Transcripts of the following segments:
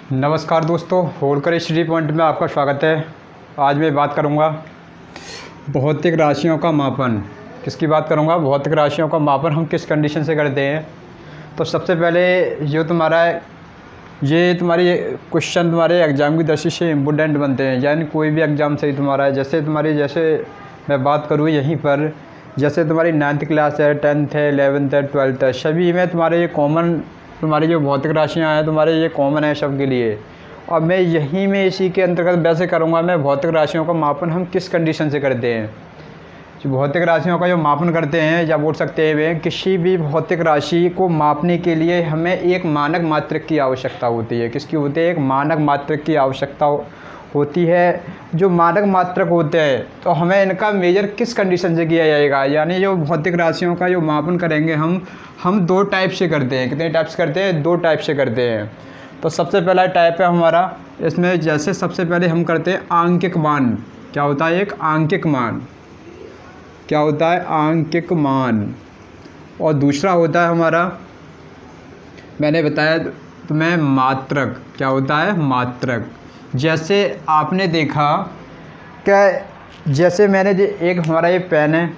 नमस्कार दोस्तों, Holkar study point में आपका स्वागत है। आज मैं बात करूंगा भौतिक राशियों का मापन। किसकी बात करूंगा? भौतिक राशियों का मापन हम किस कंडीशन से करते हैं। तो सबसे पहले ये तुम्हारी क्वेश्चन तुम्हारे एग्ज़ाम की दृष्टि से इम्पोर्टेंट बनते हैं, यानी कोई भी एग्ज़ाम से ही तुम्हारा है। जैसे मैं बात करूँ यहीं पर, जैसे तुम्हारी 9th क्लास है, 10th है, 11th है, 12th है, सभी में तुम्हारे ये कॉमन तुम्हारी जो भौतिक राशियाँ हैं तुम्हारे ये कॉमन है सबके लिए। और मैं यहीं में इसी के अंतर्गत वैसे करूँगा मैं भौतिक राशियों का मापन हम किस कंडीशन से करते हैं। जो भौतिक राशियों का जो मापन करते हैं, या बोल सकते हैं वे किसी भी भौतिक राशि को मापने के लिए हमें एक मानक मात्रक की आवश्यकता होती है। किसकी होती है? एक मानक मात्रक की आवश्यकता होती है। जो मानक मात्रक होते हैं तो हमें इनका मेजर किस कंडीशन से किया जाएगा, यानी जो भौतिक राशियों का जो मापन करेंगे हम दो टाइप से करते हैं। कितने टाइप से करते हैं? दो टाइप से करते हैं। तो सबसे पहला टाइप है हमारा, इसमें जैसे सबसे पहले हम करते हैं आंकिक मान। क्या होता है? एक आंकिक मान। क्या होता है? आंकिक मान। और दूसरा होता है हमारा, मैंने बताया तुम्हें, मात्रक। क्या होता है? मात्रक। जैसे आपने देखा कि जैसे मैंने एक हमारा ये पेन है,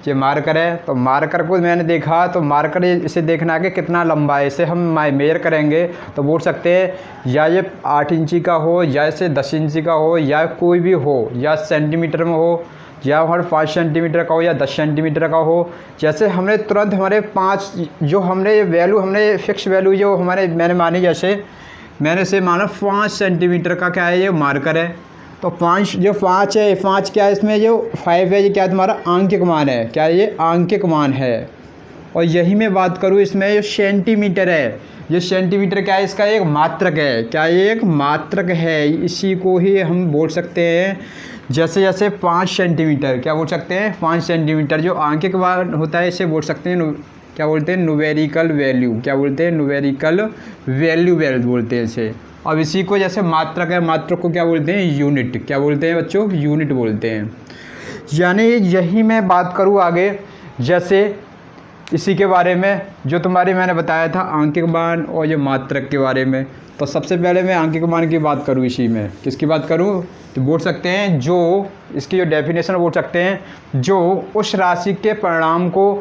ये मार्कर है, तो मार्कर को मैंने देखा तो मार्कर इसे देखना है कि कितना लंबा है। इसे हम मेजर करेंगे तो बोल सकते हैं या ये 8 इंची का हो, या इसे 10 इंची का हो, या कोई भी हो, या सेंटीमीटर में हो, या हमारे 5 सेंटीमीटर का हो, या 10 सेंटीमीटर का हो। जैसे हमने तुरंत हमारे 5 जो हमने वैल्यू हमने फिक्स वैल्यू जो मैंने मानी, जैसे मैंने से माना 5 सेंटीमीटर का क्या है, ये मार्कर है। तो 5 है, 5 क्या है, इसमें जो 5 है ये क्या है? तुम्हारा आंकिक मान है। क्या ये? आंकिक मान है। और यही मैं बात करूँ इसमें जो सेंटीमीटर है, ये सेंटीमीटर क्या है? इसका एक मात्रक है। क्या ये? एक मात्रक है। इसी को ही हम बोल सकते हैं जैसे 5 सेंटीमीटर। क्या बोल सकते हैं? 5 सेंटीमीटर जो आंकिक मान होता है इसे बोल सकते हैं क्या बोलते हैं? Numerical value. क्या बोलते हैं? न्यूमेरिकल वैल्यू बोलते हैं इसे। अब इसी को जैसे मात्रक है, मात्रक को क्या बोलते हैं? यूनिट। क्या बोलते हैं बच्चों? यूनिट बोलते हैं। यानी यही मैं बात करूँ आगे, जैसे इसी के बारे में जो तुम्हारे मैंने बताया था आंकिक मान और ये मात्रक के बारे में। तो सबसे पहले मैं आंकिक मान की बात करूँ इसी में। किसकी बात करूँ? तो बोल सकते हैं जो इसकी जो डेफिनेशन बोल सकते हैं जो उस राशि के परिणाम को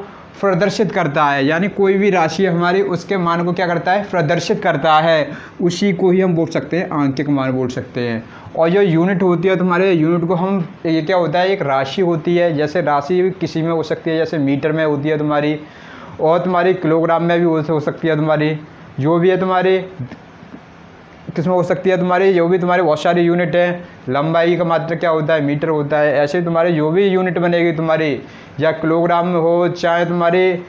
प्रदर्शित करता है, यानी कोई भी राशि हमारी उसके मान को क्या करता है? प्रदर्शित करता है। उसी को ही हम बोल सकते हैं आंकिक मान बोल सकते हैं। और जो यूनिट होती है तुम्हारे, यूनिट को हम, ये क्या होता है? एक राशि होती है। जैसे राशि किसी में हो सकती है, जैसे मीटर में होती है तुम्हारी, और तुम्हारी किलोग्राम में भी हो सकती है तुम्हारी, जो भी है तुम्हारी किसमें हो सकती है तुम्हारी, जो भी तुम्हारी बहुत सारी यूनिट है। लंबाई का मात्रक क्या होता है? मीटर होता है। ऐसे तुम्हारी जो भी यूनिट बनेगी तुम्हारी, या किलोग्राम में हो चाहे तुम्हारी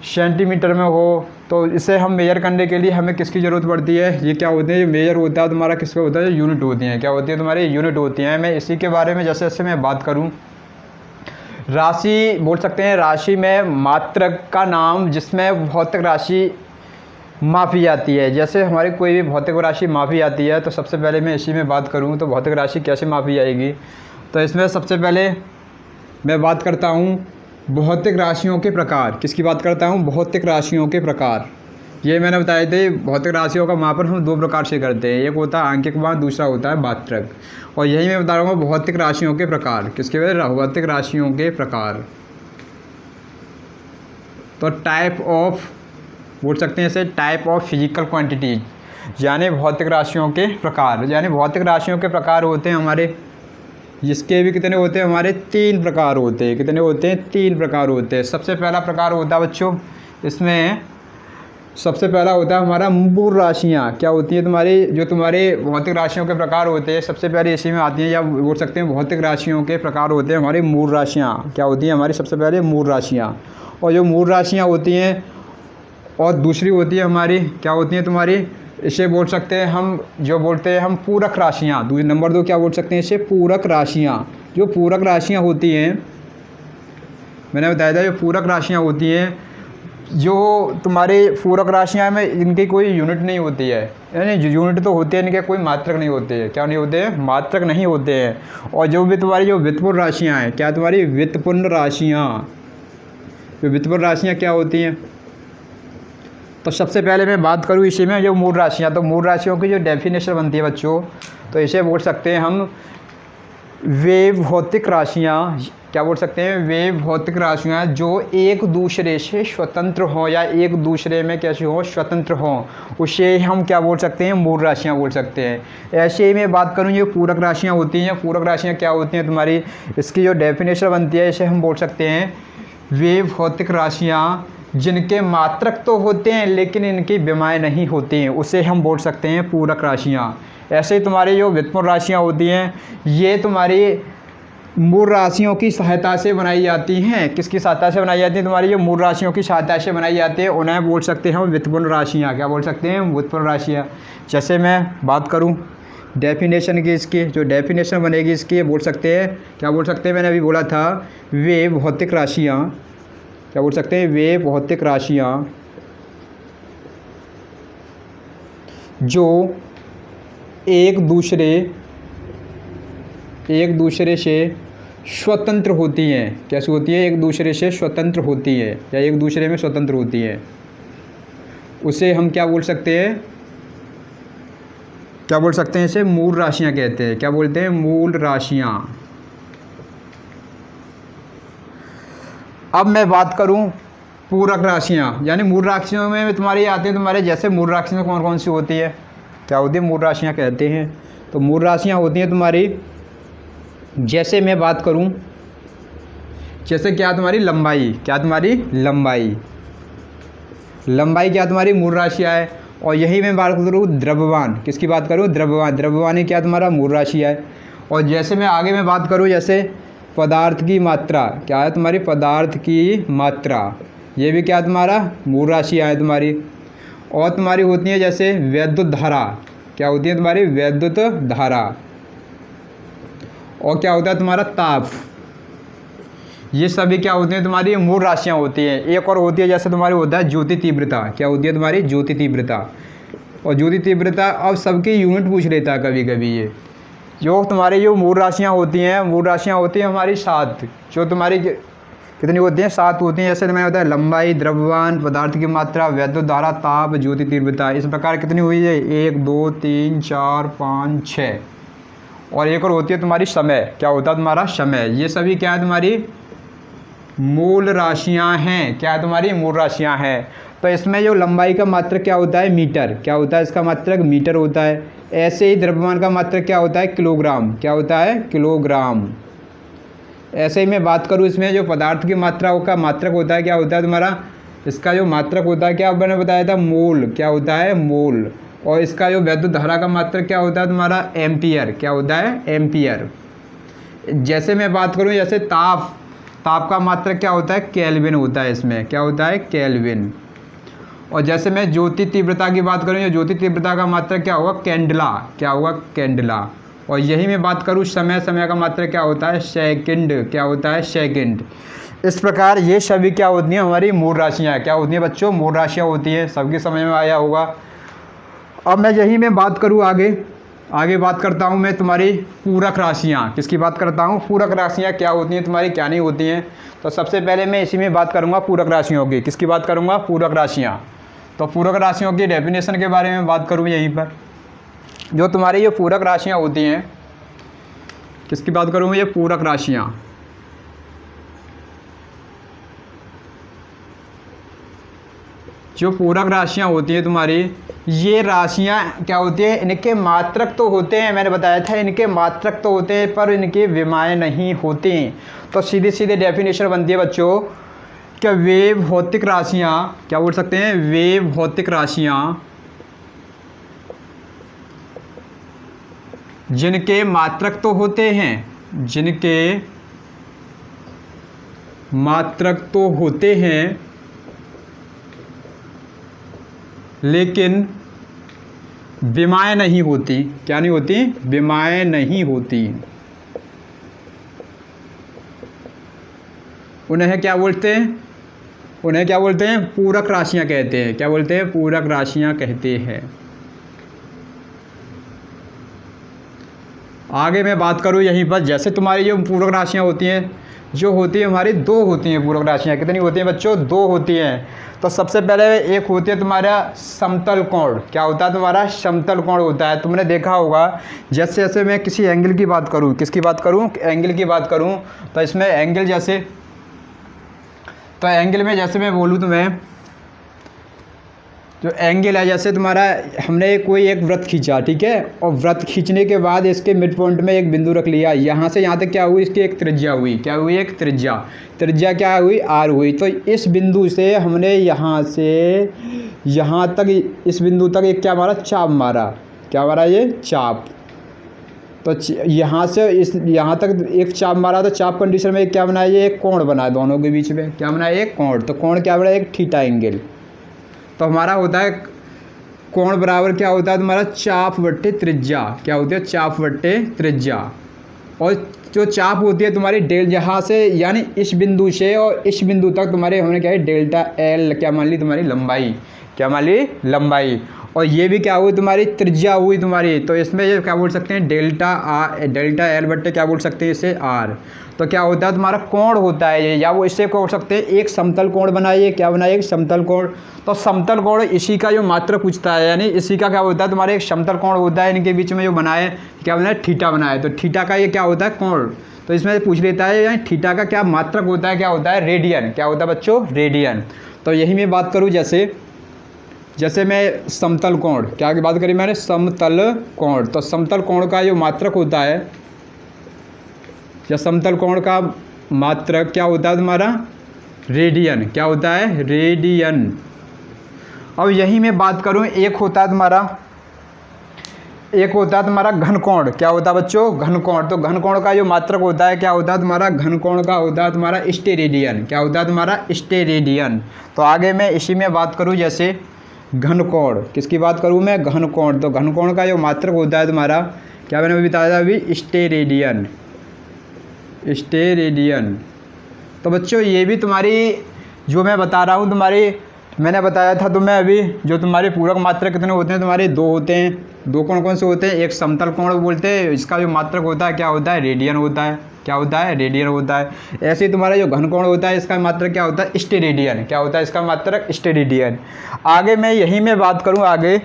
सेंटीमीटर में हो, तो इसे हम मेजर करने के लिए हमें किसकी ज़रूरत पड़ती है? ये क्या होते हैं? ये मेजर होता है तुम्हारा, किसका होता है? यूनिट होती हैं। क्या होती है? तुम्हारी यूनिट होती हैं। मैं इसी के बारे में जैसे मैं बात करूँ, राशि बोल सकते हैं, राशि में मात्रक का नाम जिसमें भौतिक राशि मापी जाती है। जैसे हमारी कोई भी भौतिक राशि मापी जाती है, तो सबसे पहले मैं इसी में बात करूं तो भौतिक राशि कैसे मापी जाएगी। तो इसमें सबसे पहले मैं बात करता हूं भौतिक राशियों के प्रकार। किसकी बात करता हूं? भौतिक राशियों के प्रकार। ये मैंने बताए थे, भौतिक राशियों का मापन हम 2 प्रकार से करते हैं। एक होता है आंकिक मान, दूसरा होता है मात्रक। और यही मैं बता रहा हूँ भौतिक राशियों के प्रकार। किसके वजह? भौतिक राशियों के प्रकार। तो टाइप ऑफ बोल सकते हैं इसे, टाइप ऑफ फिजिकल क्वांटिटीज, यानी भौतिक राशियों के प्रकार। यानी भौतिक राशियों के प्रकार होते हैं हमारे, जिसके भी कितने होते हैं? हमारे 3 प्रकार होते हैं। कितने होते हैं? 3 प्रकार होते हैं। सबसे पहला प्रकार होता है बच्चों, इसमें सबसे पहला होता है हमारा मूल राशियाँ। क्या होती हैं तुम्हारी? जो तुम्हारे भौतिक राशियों के प्रकार होते हैं सबसे पहले इसी में आती हैं, या बोल सकते हैं भौतिक राशियों के प्रकार होते हैं हमारी मूल राशियाँ। क्या होती हैं हमारी? सबसे पहले मूल राशियाँ। और जो मूल राशियाँ होती हैं, और दूसरी होती है हमारी, क्या होती हैं तुम्हारी? इसे बोल सकते हैं हम, जो बोलते हैं हम पूरक राशियाँ। नंबर 2 क्या बोल सकते हैं इसे? पूरक राशियाँ। जो पूरक राशियाँ होती हैं, मैंने बताया था, जो पूरक राशियाँ होती हैं, जो तुम्हारी पूरक राशियाँ में इनकी कोई यूनिट नहीं होती है, यानी यूनिट तो होती है इनके, कोई मात्रक नहीं होते हैं। क्या नहीं होते हैं? मात्रक नहीं होते हैं। और जो भी तुम्हारी जो व्युत्पन्न राशियाँ हैं, क्या तुम्हारी? व्युत्पन्न राशियाँ। जो व्युत्पन्न राशियाँ क्या होती हैं? तो सबसे पहले मैं बात करूँ इसी में जो मूल राशियाँ, तो मूल राशियों की जो डेफिनेशन बनती है बच्चों, तो इसे बोल सकते हैं हम वे भौतिक राशियाँ। क्या बोल सकते हैं? वे भौतिक राशियाँ जो एक दूसरे से स्वतंत्र हों या एक दूसरे में कैसे हों, स्वतंत्र हों, उसे हम क्या बोल सकते हैं? मूल राशियाँ बोल सकते हैं। ऐसे ही मैं बात करूँ जो पूरक राशियाँ होती हैं, पूरक राशियाँ क्या होती हैं तुम्हारी, इसकी जो डेफिनेशन बनती है इसे हम बोल सकते हैं वे भौतिक राशियाँ जिनके मात्रक तो होते हैं लेकिन इनकी विमाएँ नहीं होती हैं, उसे हम बोल सकते हैं पूरक राशियाँ। ऐसे ही तुम्हारी जो व्युत्पन्न राशियाँ होती हैं ये तुम्हारी मूल राशियों की सहायता से बनाई जाती हैं। किसकी सहायता से बनाई जाती है? तुम्हारी जो मूल राशियों की सहायता से बनाई जाती है उन्हें बोल सकते हैं हम व्युत्पन्न राशियाँ। क्या बोल सकते हैं? व्युत्पन्न राशियाँ। जैसे मैं बात करूँ डेफिनेशन की, इसकी जो डेफिनेशन बनेगी इसकी बोल सकते हैं, क्या बोल सकते हैं? मैंने अभी बोला था वे भौतिक राशियाँ, क्या बोल सकते हैं? वे भौतिक राशियाँ जो एक दूसरे से स्वतंत्र होती हैं। कैसे होती है? एक दूसरे से स्वतंत्र होती है या एक दूसरे में स्वतंत्र होती है, उसे हम क्या बोल सकते हैं? क्या बोल सकते हैं? इसे मूल राशियां कहते हैं। क्या बोलते हैं? मूल राशियां। अब मैं बात करूं पूरक राशियां, यानी मूल राशियों में तुम्हारी आती है तुम्हारे, जैसे मूल राशियां कौन कौन सी होती है, क्या होती है? मूल राशियां कहते हैं। तो मूल राशियां होती हैं तुम्हारी, जैसे मैं बात करूं, जैसे क्या तुम्हारी लंबाई, क्या तुम्हारी लंबाई, लंबाई क्या तुम्हारी मूल राशियाँ है। और यही मैं बात करूँ द्रव्यमान, किसकी बात करूँ? द्रव्यमान, द्रव्यमान ही क्या तुम्हारा मूल राशि है। और जैसे मैं आगे मैं बात करूँ जैसे पदार्थ की मात्रा, क्या है तुम्हारी? पदार्थ की मात्रा, ये भी क्या तुम्हारा? मूल राशियाँ है तुम्हारी। और तुम्हारी होती है जैसे वैद्युत धारा, क्या होती है तुम्हारी? वैद्युत धारा। और क्या होता है तुम्हारा? ताप। ये सभी क्या होती हैं तुम्हारी? मूल राशियाँ होती हैं। एक और होती है जैसे तुम्हारी होता है ज्योति तीव्रता, क्या होती है तुम्हारी? ज्योति तीव्रता। और ज्योति तीव्रता अब सबकी यूनिट पूछ लेता है कभी कभी ये, जो तुम्हारी जो मूल राशियाँ होती हैं, मूल राशियाँ होती हैं हमारी 7, जो तुम्हारी कितनी होती हैं? 7 होती हैं। जैसे तुम्हें होता है लंबाई, द्रव्यमान, पदार्थ की मात्रा, वैद्युत धारा, ताप, ज्योति तीव्रता। इस प्रकार कितनी हुई है? 1 2 3 4 5 6। और एक और होती है तुम्हारी समय, क्या होता है तुम्हारा? समय। ये सभी क्या है तुम्हारी? मूल राशियां हैं। क्या है तुम्हारी? मूल राशियां हैं। तो इसमें जो लंबाई का मात्रक क्या होता है? मीटर। क्या होता है इसका मात्रक? मीटर होता है। ऐसे ही द्रव्यमान का मात्रक क्या होता है? किलोग्राम। क्या होता है? किलोग्राम। ऐसे ही मैं बात करूँ इसमें जो पदार्थ की मात्रा का मात्रक होता है, क्या होता है तुम्हारा? इसका जो मात्रक होता है, क्या मैंने बताया था? मोल। क्या होता है? मोल। और इसका जो वैद्युत धारा का मात्रक क्या होता है तुम्हारा? एम्पियर। क्या होता है? एम्पियर। जैसे मैं बात करूँ जैसे ताप, ताप का मात्रक क्या होता है? केल्विन होता है। इसमें क्या होता है? केल्विन। और जैसे मैं ज्योति तीव्रता की बात करूँ, ज्योति तीव्रता का मात्रक क्या होगा? कैंडला। क्या होगा? कैंडला। और यही मैं बात करूँ समय, समय का मात्रक क्या होता है? सेकंड। क्या होता है? सेकंड। इस प्रकार ये सभी क्या होती हैं? हमारी मूल राशियाँ। क्या होती हैं बच्चों? मूल राशियाँ होती हैं। सबकी समझ में आया होगा। अब मैं यही मैं बात करूँ आगे बात करता हूँ मैं तुम्हारी पूरक राशियाँ। किसकी बात करता हूँ? पूरक राशियाँ क्या होती हैं तुम्हारी, क्या नहीं होती हैं। तो सबसे पहले मैं इसी में बात करूँगा पूरक राशियों की। किसकी बात करूँगा? पूरक राशियाँ। तो पूरक राशियों की डेफिनेशन के बारे में बात करूँ यहीं पर। जो तुम्हारी ये पूरक राशियाँ होती हैं, किसकी बात करूँ? ये पूरक राशियाँ। जो पूरक राशियाँ होती हैं तुम्हारी, ये राशियाँ क्या होती है? इनके मात्रक तो होते हैं, मैंने बताया था इनके मात्रक तो होते हैं पर इनकी विमाएँ नहीं होती। तो सीधे सीधे डेफिनेशन बनती है बच्चों कि वे भौतिक राशियाँ, क्या बोल सकते हैं? वे भौतिक राशियाँ जिनके मात्रक तो होते हैं, जिनके मात्रक तो होते हैं लेकिन विमाएँ नहीं होती। क्या नहीं होती? विमाएँ नहीं होती। उन्हें क्या बोलते हैं? उन्हें क्या बोलते हैं? पूरक राशियाँ कहते हैं। क्या बोलते हैं? पूरक राशियाँ कहते हैं। आगे मैं बात करूँ यहीं पर, जैसे तुम्हारी जो पूरक राशियाँ होती हैं, जो होती है हमारी 2 होती हैं पूरक राशियाँ। कितनी होती हैं बच्चों? 2 होती हैं। तो सबसे पहले एक होती है तुम्हारा समतल कोण। क्या होता है तुम्हारा? समतल कोण होता है। तुमने देखा होगा जैसे जैसे मैं किसी एंगल की बात करूँ, किसकी बात करूँ? एंगल की बात करूँ, तो इसमें एंगल जैसे, तो एंगल में जैसे मैं बोलूँ तुम्हें, जो एंगल है जैसे तुम्हारा, हमने कोई एक वृत्त खींचा, ठीक है, और वृत्त खींचने के बाद इसके मिड पॉइंट में एक बिंदु रख लिया, यहाँ से यहाँ तक क्या हुई? इसकी एक त्रिज्या हुई। क्या हुई? एक त्रिज्या। त्रिज्या क्या हुई? आर हुई। तो इस बिंदु से हमने यहाँ से यहाँ तक, इस बिंदु तक एक क्या मारा? चाप मारा। क्या मारा? ये चाप। तो यहाँ से इस यहाँ तक एक चाप मारा, तो चाप कंडीशन में क्या बनाया? ये एक कोण बना दोनों के बीच में। क्या बनाया? एक कोण। तो कोण क्या बना? एक थीटा एंगल। तो हमारा होता है कोण बराबर क्या होता है तुम्हारा? चाप बट्टे त्रिज्या। क्या होती है? चाप बट्टे त्रिज्या। और जो चाप होती है तुम्हारी डेल, यहाँ से यानी इस बिंदु से और इस बिंदु तक तुम्हारे हमने क्या है? डेल्टा एल क्या मान ली? तुम्हारी लंबाई। क्या मान ली? लंबाई। और ये भी क्या हुई? तुम्हारी त्रिज्या हुई तुम्हारी। तो इसमें ये क्या बोल सकते हैं? डेल्टा एल बट्टे क्या बोल सकते हैं? इसे आर। तो क्या होता है तुम्हारा? कोण होता है ये, या वो इससे क्या हो सकते हैं? एक समतल कोण बनाइए। क्या बनाइए? एक समतल कोण। तो समतल कोण इसी का जो मात्रक पूछता है, यानी इसी का क्या होता है तुम्हारे? एक समतल कोण होता है, इनके बीच में जो बनाए, क्या बनाए? थीटा बनाए। तो थीटा का ये क्या होता है? कोण। तो इसमें पूछ लेता है यानी थीटा का क्या मात्रक होता है? क्या होता है? रेडियन। क्या होता है बच्चों? रेडियन। तो यही मैं बात करूँ, जैसे मैं समतल कोण, क्या की बात करी मैंने? समतल कोण। तो समतल कोण का जो मात्रक होता है, या समतल कोण का मात्रक क्या होता है तुम्हारा? रेडियन। क्या होता है? रेडियन। अब यही मैं बात करूं, एक होता है तुम्हारा घन कोण। क्या होता है बच्चों? घन कोण। तो घन कोण का जो मात्रक होता है, क्या होता है तुम्हारा? घन कोण का होता है तुम्हारा स्टेरेडियन। क्या होता है तुम्हारा? स्टेरेडियन। तो आगे मैं इसी में बात करूं, जैसे घन कोण, किसकी बात करूं मैं? घन कोण। तो घन कोण का जो मात्रक होता है तुम्हारा, क्या मैंने अभी बताया था? अभी स्टेरेडियन। स्टेरेडियन। तो बच्चों ये भी तुम्हारी, जो मैं बता रहा हूँ तुम्हारी, मैंने बताया था तुम्हें अभी, जो तुम्हारे पूरक मात्रक कितने होते हैं? तुम्हारे 2 होते हैं। 2 कौन कौन से होते हैं? एक समतल कोण बोलते हैं, इसका जो मात्रक होता है क्या होता है? रेडियन होता है। क्या होता है? रेडियन होता है। ऐसे ही तुम्हारा जो घन कोण होता है, इसका मात्रक क्या होता है? स्टेरेडियन। क्या होता है इसका मात्रक? स्टेरेडियन। आगे मैं यही में बात करूँ, आगे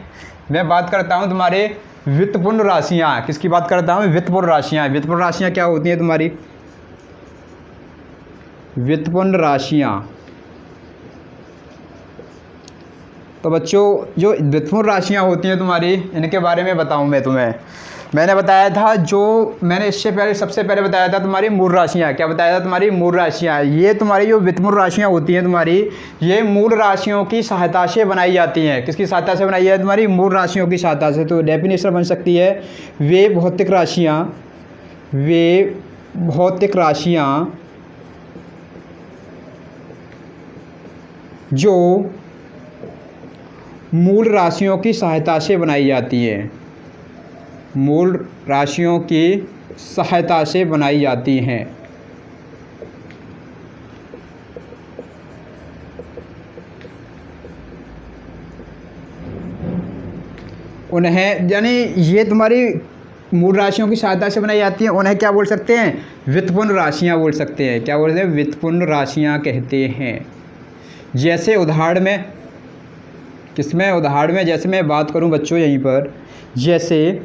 मैं बात करता हूँ तुम्हारे व्युत्पन्न राशियाँ। किसकी बात करता हूँ? व्युत्पन्न राशियाँ। व्युत्पन्न राशियाँ क्या होती हैं तुम्हारी? व्युत्पन्न राशियाँ। तो बच्चों जो व्युत्पन्न राशियाँ होती हैं तुम्हारी, इनके बारे में बताऊं मैं तुम्हें। मैंने बताया था, जो मैंने इससे पहले सबसे पहले बताया था तुम्हारी मूल राशियाँ। क्या बताया था? तुम्हारी मूल राशियाँ। ये तुम्हारी जो व्युत्पन्न राशियाँ होती हैं तुम्हारी, ये मूल राशियों की सहायता से बनाई जाती हैं। किसकी सहायता से बनाई है? तुम्हारी मूल राशियों की सहायता से। तो डेफिनेशन बन सकती है, वे भौतिक राशियाँ जो मूल राशियों की सहायता से बनाई जाती है। मूल राशियों की सहायता से बनाई जाती हैं। उन्हें, यानी ये तुम्हारी मूल राशियों की सहायता से बनाई जाती हैं, उन्हें क्या बोल सकते हैं? व्युत्पन्न राशियाँ बोल सकते हैं। क्या बोलते हैं? व्युत्पन्न राशियाँ कहते हैं। जैसे उदाहरण में, किसमें? उदाहरण में जैसे मैं बात करूं बच्चों यहीं पर, जैसे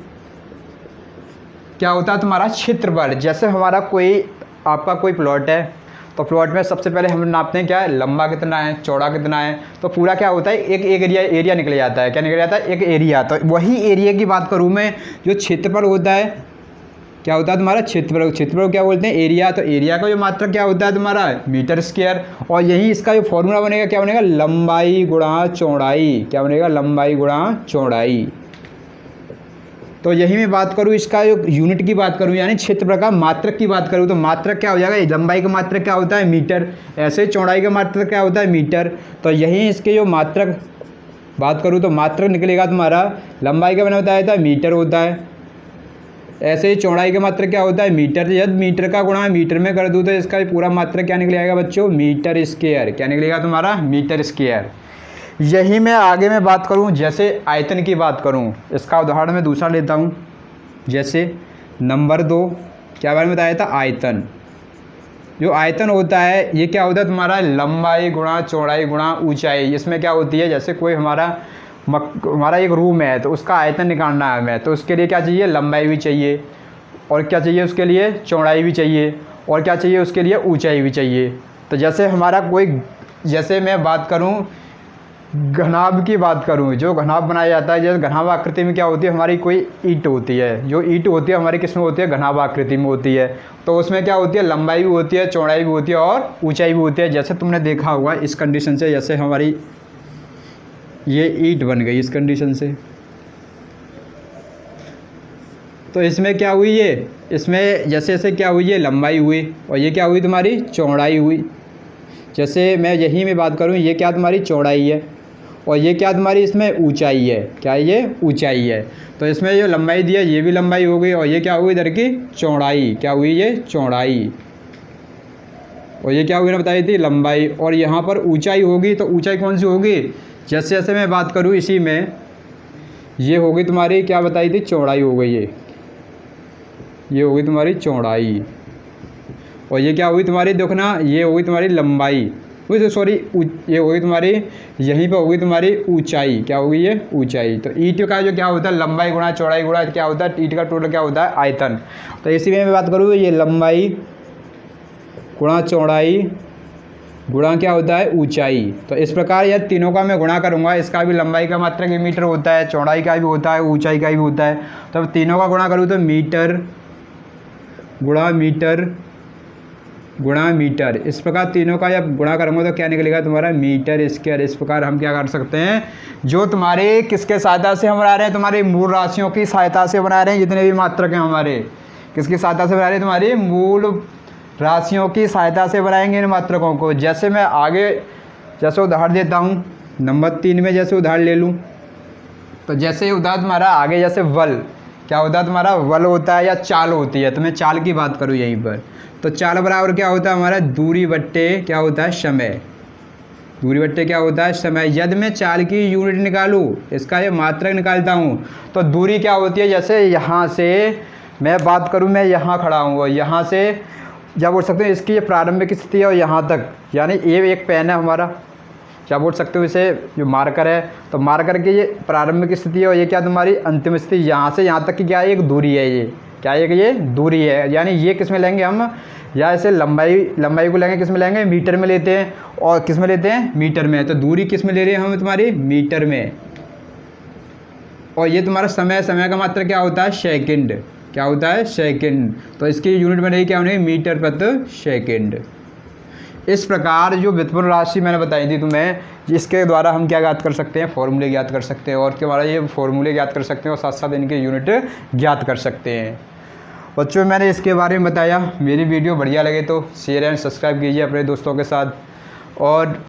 क्या होता है तुम्हारा? क्षेत्रफल। जैसे हमारा आपका कोई प्लॉट है, तो प्लॉट में सबसे पहले हम नापते हैं क्या है? लंबा कितना है, चौड़ा कितना है। तो पूरा क्या होता है? एक एरिया निकल जाता है। क्या निकल जाता है? एक एरिया। तो वही एरिया की बात करूँ मैं, जो क्षेत्रफल होता है, क्या होता है तुम्हारा? क्षेत्रफल क्या बोलते हैं? एरिया। तो एरिया का जो मात्रक क्या होता है तुम्हारा? Metre square. और यही इसका जो फॉर्मूला बनेगा, क्या बनेगा? लंबाई गुणा चौड़ाई। क्या बनेगा? लंबाई गुणा चौड़ाई। तो यही मैं बात करूँ, इसका जो यूनिट की बात करूँ, यानी क्षेत्रफल का मात्रक की बात करूँ, तो मात्रक क्या हो जाएगा? लंबाई का मात्रक क्या होता है? मीटर। ऐसे चौड़ाई का मात्रक क्या होता है? मीटर। तो यही इसके जो मात्रक बात करूँ, तो मात्रक निकलेगा तुम्हारा, लंबाई का बना होता है मीटर होता है। ऐसे ही चौड़ाई का मात्रक क्या होता है? मीटर। यदि मीटर का गुणा मीटर में कर दूँ तो इसका पूरा मात्रक क्या निकल आएगा बच्चों? Metre square. क्या निकलेगा तुम्हारा? Metre square. यही मैं आगे में बात करूं, जैसे आयतन की बात करूं, इसका उदाहरण मैं दूसरा लेता हूं। जैसे नंबर 2 क्या बारे में बताया था, आयतन। जो आयतन होता है ये क्या होता है तुम्हारा, लंबाई गुणा चौड़ाई गुणा ऊंचाई। इसमें क्या होती है, जैसे कोई हमारा एक रूम है तो उसका आयतन निकालना है हमें, तो उसके लिए क्या चाहिए, लंबाई भी चाहिए, और क्या चाहिए उसके लिए, चौड़ाई भी चाहिए, और क्या चाहिए उसके लिए, ऊंचाई भी चाहिए। तो जैसे हमारा जैसे मैं बात करूं घनाभ की बात करूं, जो घनाभ बनाया जाता है, जैसे घनाभ आकृति में क्या होती है, हमारी कोई ईंट होती है, जो ईंट होती है हमारी किस में होती है, घनाभ आकृति में होती है। तो उसमें क्या होती है, लंबाई भी होती है, चौड़ाई भी होती है और ऊंचाई भी होती है। जैसे तुमने देखा होगा इस कंडीशन से, जैसे हमारी ये ईंट बन गई इस कंडीशन से, तो इसमें क्या हुई है, इसमें जैसे जैसे क्या हुई है, लंबाई हुई, और ये क्या हुई तुम्हारी, चौड़ाई हुई। जैसे मैं यही में बात करूँ, ये क्या तुम्हारी चौड़ाई है, और ये क्या तुम्हारी इसमें ऊंचाई है, क्या ये ऊंचाई है। तो इसमें जो लंबाई दी है ये भी लंबाई हो गई, और ये क्या हुई इधर की चौड़ाई, क्या हुई ये चौड़ाई, और ये क्या हुई ना बताई थी, लंबाई। और यहाँ पर ऊंचाई होगी, तो ऊंचाई कौन सी होगी, जैसे जैसे मैं बात करूँ इसी में, ये होगी तुम्हारी क्या बताई थी, चौड़ाई हो गई, ये होगी तुम्हारी चौड़ाई, और ये क्या हुई तुम्हारी, देखो ना, ये होगी तुम्हारी लंबाई, सॉरी ये होगी तुम्हारी, यहीं पर होगी तुम्हारी ऊंचाई, क्या होगी ये ऊंचाई। तो ईंट का जो क्या होता है, लंबाई गुणा चौड़ाई गुणा क्या होता है, ईंट का टोटल क्या होता है, आयतन। तो इसी में मैं बात करूँ, ये लंबाई गुणा चौड़ाई गुणा क्या होता है, ऊंचाई। तो इस प्रकार यह तीनों का मैं गुणा करूँगा, इसका भी लंबाई का मात्रक मीटर होता है, चौड़ाई का भी होता है, ऊंचाई का भी होता है। तो अब तीनों का गुणा करूँ तो मीटर गुणा मीटर, इस प्रकार तीनों का जब गुणा करूँगा तो क्या निकलेगा तुम्हारा, मीटर स्क्वायर। इस प्रकार हम क्या कर सकते हैं, जो तुम्हारे किसके सहायता से हम बना रहे हैं, तुम्हारी मूल राशियों की सहायता से बना रहे हैं, जितने भी मात्रक हैं हमारे किसकी सहायता से बना रहे हैं, तुम्हारी मूल राशियों की सहायता से बनाएंगे इन मात्रकों को। जैसे मैं आगे जैसे उदाहरण देता हूँ, नंबर 3 में जैसे उदाहरण ले लूँ, तो जैसे उदाहरण तुम्हारा आगे जैसे वल, क्या होता है तुम्हारा, वल होता है या चाल होती है। तो मैं चाल की बात करूँ यहीं पर, तो चाल बराबर क्या होता है हमारा, दूरी बट्टे क्या होता है, समय। दूरी बट्टे क्या होता है, समय। यदि मैं चाल की यूनिट निकालूँ, इसका ये मात्रक निकालता हूँ, तो दूरी क्या होती है, जैसे यहाँ से मैं बात करूँ, मैं यहाँ खड़ा हूँ, यहाँ से क्या बोल सकते हो, इसकी ये प्रारंभिक स्थिति है और यहाँ तक, यानी ये एक पेन है हमारा, क्या बोल सकते हो इसे, जो मार्कर है, तो मार्कर की ये प्रारंभिक स्थिति है, और ये क्या तुम्हारी अंतिम स्थिति, यहाँ से यहाँ तक की क्या एक दूरी है, ये क्या है, ये दूरी है। यानी ये किस में लेंगे हम, या इसे लंबाई को लेंगे, किस में लेंगे, मीटर में लेते हैं, और किस में लेते हैं, मीटर में। तो दूरी किस में ले रहे हैं हम, तुम्हारी मीटर में। और ये तुम्हारा समय का मात्रक क्या होता है, सेकंड, क्या होता है, सेकंड। तो इसकी यूनिट बनेगी क्या होगी, मीटर प्रति सेकंड। इस प्रकार जो व्युत्पन्न राशि मैंने बताई थी तुम्हें, जिसके द्वारा हम क्या ज्ञात कर सकते हैं, फॉर्मूले ज्ञात कर सकते हैं, और के द्वारा ये फॉर्मूले ज्ञात कर सकते हैं, और साथ साथ इनके यूनिट ज्ञात कर सकते हैं। बच्चों मैंने इसके बारे में बताया, मेरी वीडियो बढ़िया लगे तो शेयर एंड सब्सक्राइब कीजिए अपने दोस्तों के साथ। और